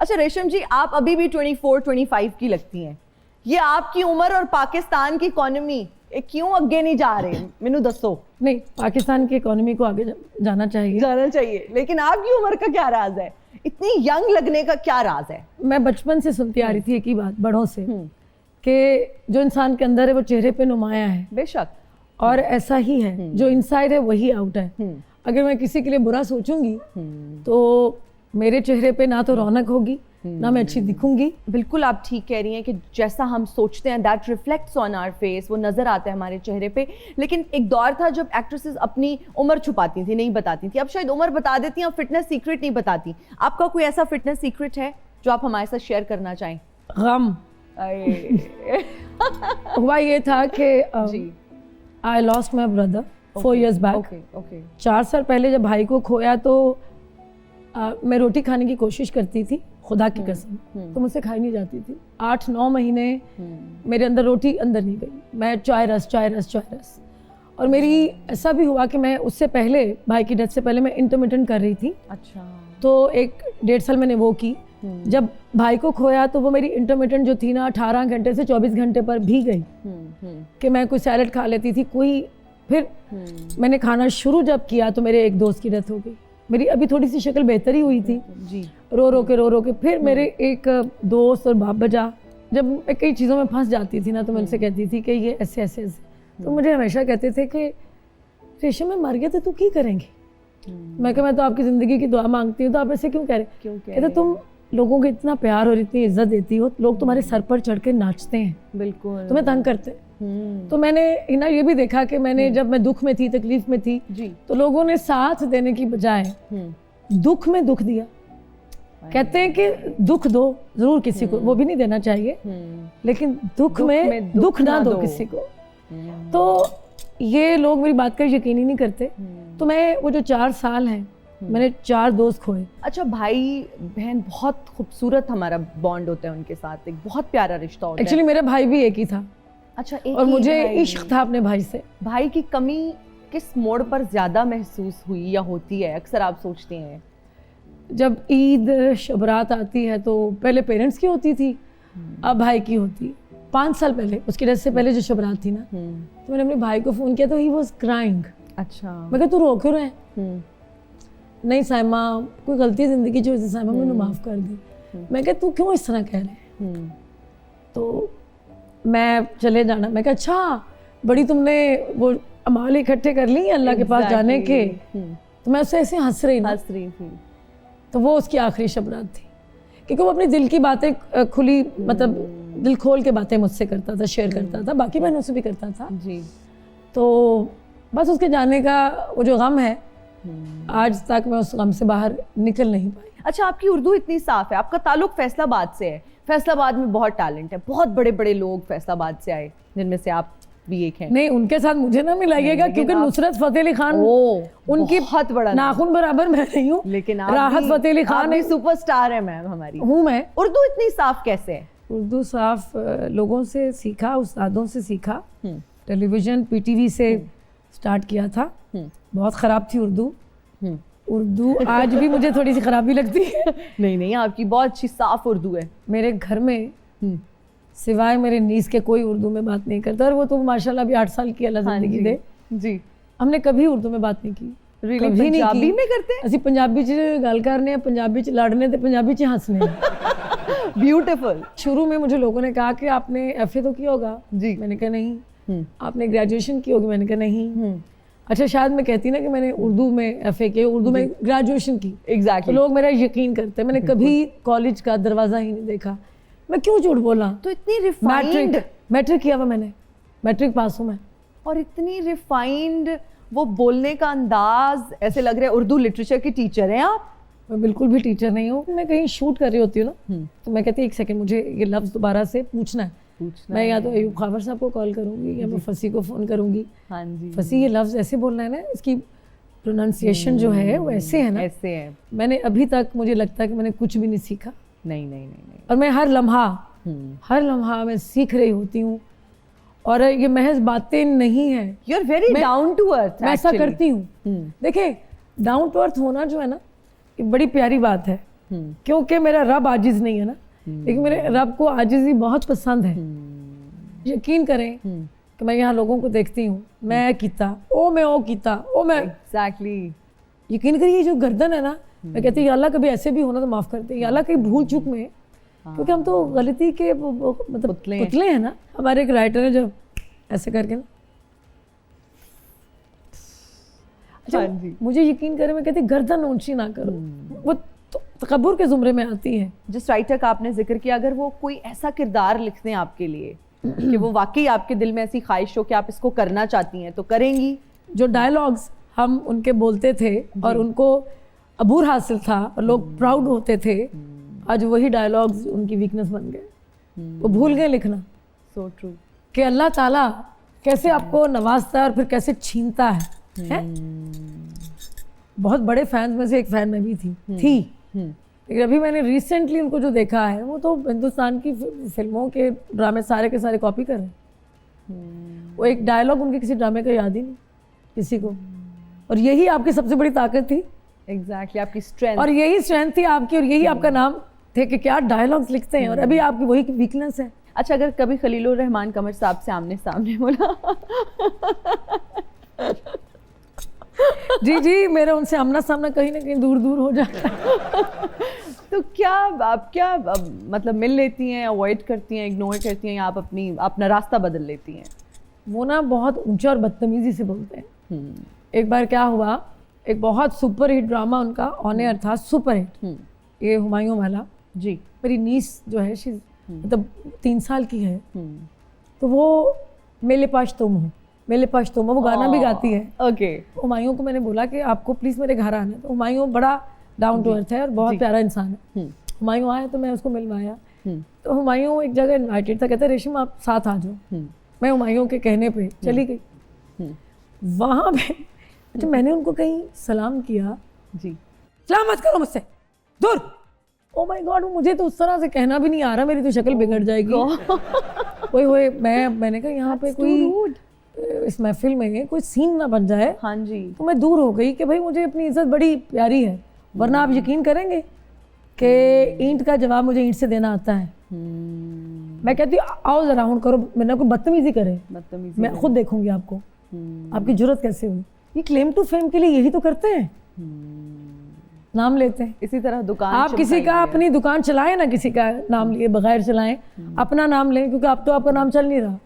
अच्छा रेशम जी, आप अभी भी 24-25 की लगती हैं। ये आपकी उम्र और पाकिस्तान की इकोनॉमी क्यों आगे नहीं जा रहे? मैनू दसो। नहीं, पाकिस्तान की इकोनॉमी को आगे जाना चाहिए, लेकिन आपकी उम्र का क्या राज है? इतनी यंग लगने का क्या राज है? मैं बचपन से सुनती आ रही थी एक ही बात बड़ों से कि जो इंसान के अंदर है वो चेहरे पे नुमाया है। बेशक। और ऐसा ही है, जो इनसाइड है वही आउट है। अगर मैं किसी के लिए बुरा सोचूंगी तो मेरे चेहरे पे ना तो रौनक होगी, ना मैं अच्छी दिखूंगी। बिल्कुल आप ठीक कह रही हैं कि जैसा हम सोचते हैं that reflects on our face, वो नजर आता है हमारे चेहरे पे। लेकिन एक दौर था जब एक्ट्रेसेस अपनी उम्र छुपाती थी, नहीं बताती थी। अब शायद उम्र बता देती हैं, फिटनेस सीक्रेट नहीं बताती। आपका कोई ऐसा फिटनेस सीक्रेट है जो आप हमारे साथ शेयर करना चाहें? गम हुआ ये था कि I lost my brother 4 years back. 4 साल पहले जब भाई को खोया तो मैं रोटी खाने की कोशिश करती थी, खुदा की कसम, तो मुझसे खाई नहीं जाती थी। 8-9 महीने मेरे अंदर रोटी अंदर नहीं गई। मैं चाय रस। और मेरी ऐसा भी हुआ कि मैं उससे पहले, भाई की डेथ से पहले, मैं इंटरमिटेंट कर रही थी। अच्छा। तो 1-1.5 साल मैंने वो की। जब भाई को खोया तो वो मेरी इंटरमिटेंट जो थी ना 18 घंटे से 24 घंटे पर भी गई कि मैं कोई सैलड खा लेती थी कोई। फिर मैंने खाना शुरू जब किया तो मेरे एक दोस्त की डेथ हो गई। मेरी अभी थोड़ी सी शक्ल बेहतर ही हुई थी जी। रो के फिर मेरे एक दोस्त और बाप बजा। जब मैं कई चीज़ों में फंस जाती थी ना तो मैं उनसे कहती थी कि ये ऐसे तो मुझे हमेशा कहते थे कि रेशम में मर गया तो तू क्या करेंगी? मैं कहा मैं तो आपकी ज़िंदगी की दुआ मांगती हूँ, तो आप ऐसे क्यों कह रहे? कहते तुम लोगों को इतना प्यार और इतनी इज्जत देती हो, लोग तुम्हारे सर पर चढ़ के नाचते हैं, बिल्कुल तुम्हें तंग करते हैं। तो मैंने ना ये भी देखा कि मैंने जब मैं दुख में थी, तकलीफ में थी जी, तो लोगों ने साथ देने की बजाय दुख में दुख दिया। कहते हैं कि दुख दो जरूर किसी को, वो भी नहीं देना चाहिए, लेकिन दुख में दुख ना दो किसी को। तो ये लोग मेरी बात का यकीन ही नहीं करते। तो मैं वो जो 4 साल हैं मैंने 4 दोस्त खोए। अच्छा, भाई बहन बहुत खूबसूरत हमारा बॉन्ड होता है उनके साथ, एक बहुत प्यारा रिश्ता होता है। एक्चुअली मेरा भाई भी एक ही था। अच्छा, एक और ही मुझे भाई। इश्क था अपने भाई से। भाई की कमी किस मोड़ पर ज्यादा महसूस हुई या होती है, अक्सर आप सोचते हैं? जब ईद शबरात आती है तो पहले पेरेंट्स की होती थी, अब भाई की होती है। 5 साल पहले, उसकी डेथ से पहले जो शबरात थी ना, तो मैंने अपने भाई को फ़ोन किया तो ही वाज क्राइंग। अच्छा। मैं कहा तू रो क्यों रहे? नहीं साइमा, कोई गलती ज़िंदगी की वजह से साइमा मैंने माफ़ कर दी। मैं कहा तू क्यों इस तरह कह रहे? तो मैं चले जाना, मैं कहा अच्छा बड़ी तुमने वो अमाल इकट्ठे कर ली अल्लाह के पास जाने के। तो मैं उससे ऐसे हंस रही थी। तो वो उसकी आखिरी शबरात थी, क्योंकि वो अपनी दिल की बातें खुली, मतलब दिल खोल के बातें मुझसे करता था, शेयर करता था, बाकी बहनों से भी करता था जी। तो बस उसके जाने का वो जो गम है, आज तक मैं उस गम से बाहर निकल नहीं पाई। अच्छा, आपकी उर्दू इतनी साफ है, आपका ताल्लुक फैसलाबाद से है। फैसलाबाद में बहुत टैलेंट है, बहुत बड़े बड़े लोग फैसलाबाद से आए, जिनमें से आप भी एक हैं। नहीं, उनके साथ मुझे ना मिलाइएगा, क्योंकि नुसरत फतेह अली खान उनकी बहुत बड़ा नाखून बराबर मैं नहीं हूँ, लेकिन राहत फतेह अली खान भी सुपरस्टार है मैम हमारी। हूँ मैं। उर्दू इतनी साफ कैसे है? उर्दू साफ लोगों से सीखा, उस्तादों से सीखा, टेलीविजन पीटीवी से स्टार्ट किया था। बहुत ख़राब थी उर्दू आज भी मुझे थोड़ी सी ख़राब भी लगती है। नहीं, आपकी बहुत अच्छी साफ उर्दू है। मेरे घर में सिवाय मेरे नीस के कोई उर्दू में बात नहीं करता, और वो तो माशाल्लाह अभी 8 साल की अल्लाह ज़िंदगी दे जी। हमने कभी उर्दू में बात नहीं की। पंजाबी में करते हैं? ਅਸੀਂ ਪੰਜਾਬੀ 'ਚ ਗੱਲ करने, पंजाबी 'ਚ लड़ने, तो पंजाबी 'ਚ हंसने। ब्यूटीफुल। शुरू में मुझे लोगों ने कहा कि आपने FA तो किया होगा जी। मैंने कहा नहीं। आपने ग्रेजुएशन की होगी? मैंने कहा नहीं। अच्छा, शायद मैं कहती ना कि मैंने उर्दू में FA की, उर्दू में ग्रेजुएशन की। एग्जैक्टली। तो लोग मेरा यकीन करते हैं। मैंने कभी कॉलेज का दरवाज़ा ही नहीं देखा। मैं क्यों झूठ बोला? तो इतनी रिफाइंड। मैट्रिक किया हुआ मैंने, मैट्रिक पास हूँ मैं। और इतनी रिफाइंड वो बोलने का अंदाज, ऐसे लग रहा है उर्दू लिटरेचर की टीचर हैं आप। मैं बिल्कुल भी टीचर नहीं हूँ। मैं कहीं शूट कर रही होती हूँ ना, तो मैं कहती 1 सेकंड मुझे ये लफ्ज़ दोबारा से पूछना है। मैं या तो अयूब खावर साहब को कॉल करूँगी या मैं फसी को फ़ोन करूँगी। हाँ जी। फसी, ये लफ्ज़ ऐसे बोलना है ना, इसकी प्रोनाउंसिएशन जो है वो ऐसे है ना। ऐसे है। मैंने अभी तक, मुझे लगता है कि मैंने कुछ भी नहीं सीखा। नहीं। और मैं हर लम्हा मैं सीख रही होती हूँ, और ये महज बातें नहीं है। You are very down to earth. मैं ऐसा करती हूँ। देखिए, डाउन टू अर्थ होना जो है ना, ये बड़ी प्यारी बात है। क्योंकि मेरा रब आजिज नहीं है ना, लेकिन मेरे रब को आजिजी बहुत पसंद है। यकीन करें कि मैं यहाँ लोगों को देखती हूँ, मैं कीता ओ मैं ओ कीता ओ मैं, एग्जैक्टली। यकीन करिए ये जो गर्दन है ना, मैं कहती हूँ या अल्लाह कभी ऐसे भी होना तो माफ़ कर दे, या अल्लाह कहीं भूल चूक में, क्योंकि हम तो गलती के मतलब पुतले हैं ना। हमारे एक राइटर है जो ऐसे करके ना, अच्छा मुझे यकीन करें, मैं कहती गर्दन ऊंची ना करो, वो तकब्बुर के ज़ुमरे में आती है। जिस राइटर का आपने जिक्र किया, अगर वो कोई ऐसा किरदार लिखते हैं आपके लिए कि वो वाकई आपके दिल में ऐसी ख्वाहिश हो कि आप इसको करना चाहती हैं, तो करेंगी? जो डायलॉग्स हम उनके बोलते थे और उनको अबूर हासिल था और लोग प्राउड होते थे, आज वही डायलॉग्स उनकी वीकनेस बन गए। वो भूल गए लिखना। So true. कि अल्लाह ताला कैसे आपको नवाजता है और फिर कैसे छीनता है? बहुत बड़े फैंस में से एक फैन में भी थी। लेकिन अभी मैंने रिसेंटली उनको जो देखा है, वो तो हिंदुस्तान की फिल्मों के ड्रामे सारे के सारे कॉपी कर रहे हैं। वो एक डायलॉग उनके किसी ड्रामे का याद ही नहीं किसी को, और यही आपकी सबसे बड़ी ताकत थी। एग्जैक्टली, आपकी स्ट्रेंथ। और यही स्ट्रेंथ थी आपकी, और यही आपका नाम थे कि क्या डायलॉग्स लिखते हैं, और अभी आपकी वही वीकनेस है। अच्छा, अगर कभी खलीलुर रहमान कमर साहब से आमने सामने बोला जी मेरा उनसे आमना सामना कहीं ना कहीं दूर दूर हो जाता है तो क्या आप मतलब मिल लेती हैं, अवॉइड करती हैं, इग्नोर करती हैं, या आप अपना रास्ता बदल लेती हैं? वो ना बहुत ऊंचा और बदतमीजी से बोलते हैं। एक बार क्या हुआ, एक बहुत सुपर हिट ड्रामा उनका ऑन एयर था, सुपर हिट, ये हुमायूं वाला जी। मेरी नीस जो है मतलब 3 साल की है, तो वो मेरे पास तुम हो, मेरे पास तुम हो, वो गाना भी गाती है। ओके। हुमायूं को मैंने बोला कि आपको प्लीज़ मेरे घर आना है, तो हुमायूं बड़ा डाउन टू अर्थ है और बहुत प्यारा इंसान है। हुमायूं आया तो मैं उसको मिलवाया, तो हुमायूं एक जगह इन्वाइटेड था, कहते रेशम आप साथ आ जाओ। मैं हुमायूं के कहने पे चली गई वहाँ पे। अच्छा, मैंने उनको कहीं सलाम किया जी, सलाम मत करो मुझसे, दूर। ओ माय गॉड, मुझे तो उस तरह से कहना भी नहीं आ रहा, मेरी तो शक्ल बिगड़ जाएगी। ओए मैंने कहा यहाँ पे कोई इस महफिल में कोई सीन ना बन जाए। हाँ जी। तो मैं दूर हो गई कि भाई मुझे अपनी इज्जत बड़ी प्यारी है, वरना आप यकीन करेंगे कि ईंट का जवाब मुझे ईंट से देना आता है। मैं कहती हूँ आओ जरा राउंड करो, मैंने कोई बदतमीजी करे, मैं खुद देखूंगी आपको, आपकी जरूरत कैसे हुई। ये क्लेम टू फेम के लिए यही तो करते हैं, नाम लेते हैं। इसी तरह दुकान, आप किसी का अपनी दुकान चलाएं ना, किसी का नाम लिए बगैर चलाएं, अपना नाम लें, क्योंकि अब तो आपका नाम चल नहीं रहा।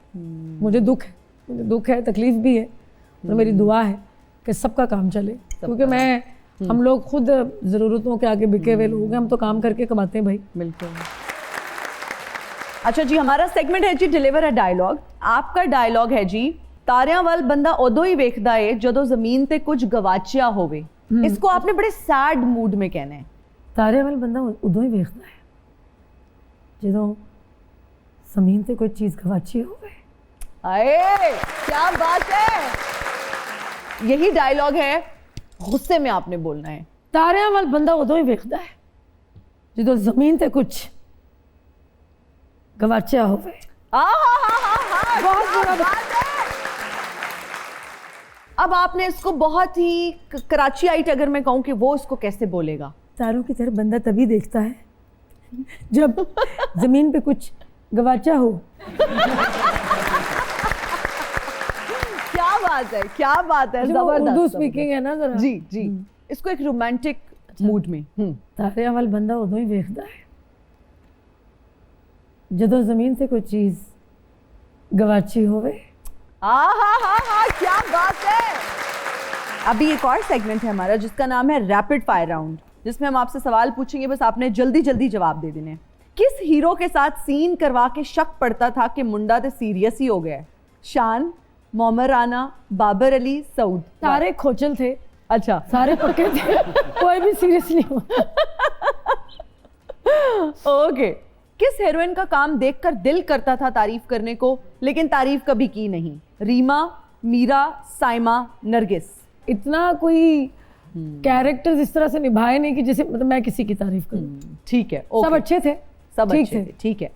मुझे दुख है, तकलीफ भी है, और मेरी दुआ है कि सबका काम चले, क्योंकि हम लोग खुद ज़रूरतों के आगे बिके हुए लोग हैं, हम तो काम करके कमाते हैं भाई। बिल्कुल। अच्छा जी, हमारा सेगमेंट है जी डिलीवर अ डायलॉग। आपका डायलॉग है जी, तारियां वाल बंदा उदों ही वेखदा है जदों जमीन ते कुछ गवाचिया होवे। इसको आपने बड़े सैड मूड में कहना है। तारियां वाल बंदा उदों ही वेखदा है जदों जमीन ते कोई चीज़ गवाची होवे। अरे क्या बात है, यही डायलॉग है, गुस्से में आपने बोलना है। तारियां वाल बंदा उदों ही वेखदा है जदों जमीन ते कुछ गवाचिया होवे। बहुत बुरा बात है। अब आपने इसको बहुत ही कराची आइट अगर मैं कहूं कि वो इसको कैसे बोलेगा? तारों की तरफ बंदा तभी देखता है जब जमीन पे कुछ गवाचा हो। क्या बात है, क्या बात है, जबरदस्त। उर्दू स्पीकिंग है ना जरा। जी जी, इसको एक रोमांटिक मूड में। तारियां वाल बंदा उदों ही वेखदा है जदों जमीन से कोई चीज गवाची होवे। क्या बात है। अभी एक और सेगमेंट है हमारा जिसका नाम है रैपिड फायर राउंड, जिसमें हम आपसे सवाल पूछेंगे, बस आपने जल्दी जल्दी जवाब दे देने। किस हीरो के साथ सीन करवा के शक पड़ता था कि मुंडा तो सीरियस ही हो गया? शान, मोमर राना, बाबर अली, सऊद। सारे खोचल थे। अच्छा, सारे पक्के थे, कोई भी सीरियस नहीं हुआ। ओके। किस हीरोइन का काम देखकर दिल करता था तारीफ करने को, लेकिन तारीफ कभी की नहीं? रीमा, मीरा, साइमा, नरगिस। इतना कोई कैरेक्टर्स इस तरह से निभाए नहीं कि जैसे मतलब मैं किसी की तारीफ करूं। ठीक है, सब अच्छे थे, सब अच्छे थे, ठीक है।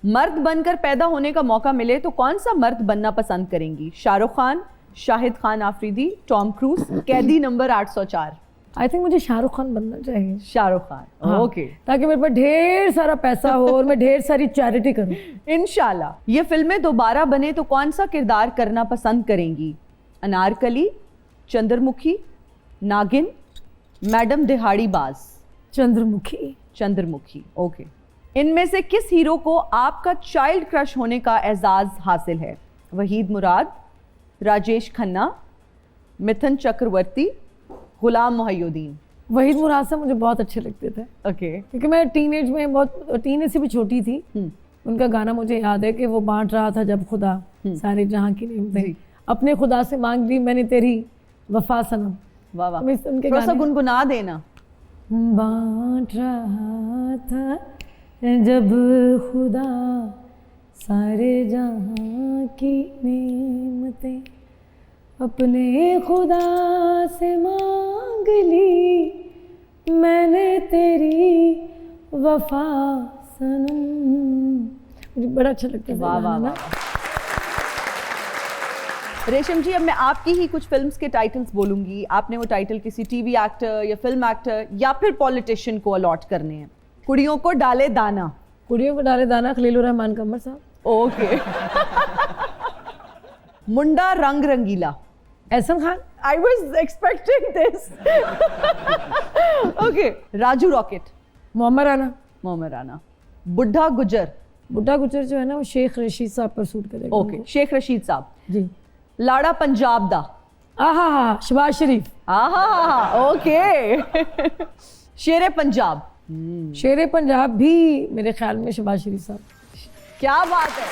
मर्द बनकर पैदा होने का मौका मिले तो कौन सा मर्द बनना पसंद करेंगी? शाहरुख खान, शाहिद खान आफरीदी, टॉम क्रूज, कैदी नंबर 804। आई थिंक मुझे शाहरुख खान बनना चाहिए। शाहरुख खान, हाँ, ओके। ताकि मेरे पास ढेर सारा पैसा हो और मैं ढेर सारी चैरिटी करूं। इंशाल्लाह। ये फिल्में दोबारा बने तो कौन सा किरदार करना पसंद करेंगी? अनारकली, चंद्रमुखी, नागिन, मैडम दिहाड़ीबाज? चंद्रमुखी। चंद्रमुखी, ओके। इनमें से किस हीरो को आपका चाइल्ड क्रश होने का एजाज हासिल है? वहीद मुराद, राजेश खन्ना, मिथुन चक्रवर्ती, गुलाम मोहिउद्दीन? वहीद मुराद साहब मुझे बहुत अच्छे लगते थे, ओके। क्योंकि मैं टीनेज में बहुत, टीनेज से भी छोटी थी। उनका गाना मुझे याद है कि वो बांट रहा था जब खुदा सारे जहां की नेमतें, अपने खुदा से मांग ली मैंने तेरी वफा सनम। वाह वाह, उनके थोड़ा सा गुनगुना देना। बांट रहा था जब खुदा सारे जहां की नेमतें, अपने खुदा से मांग ली मैंने तेरी वफा सनम। मुझे बड़ा अच्छा लगता है। वाह वाह वाह। रेशम जी, अब मैं आपकी ही कुछ फिल्म्स के टाइटल्स बोलूंगी, आपने वो टाइटल किसी टीवी एक्टर या फिल्म एक्टर या फिर पॉलिटिशियन को अलॉट करने हैं। कुड़ियों को डाले दाना? कुड़ियों को डाले दाना खलीलुर रहमान कमर साहब। Okay. Munda Rang Rangila? Ehsan Khan. I was expecting this. Okay. Raju rocket? Mohammad Rana. Mohammad Rana. Budha Gujar? बुढ़ा गुजर जो है ना वो शेख रशीद साहब पर सूट करेगा। ओके, शेख रशीद साहब जी। लाड़ा पंजाब दा? आहा, शहबाज शरीफ। आहा, ओके। शेरे पंजाब? शेरे पंजाब भी मेरे ख्याल में शहबाज शरीफ साहब। क्या बात है।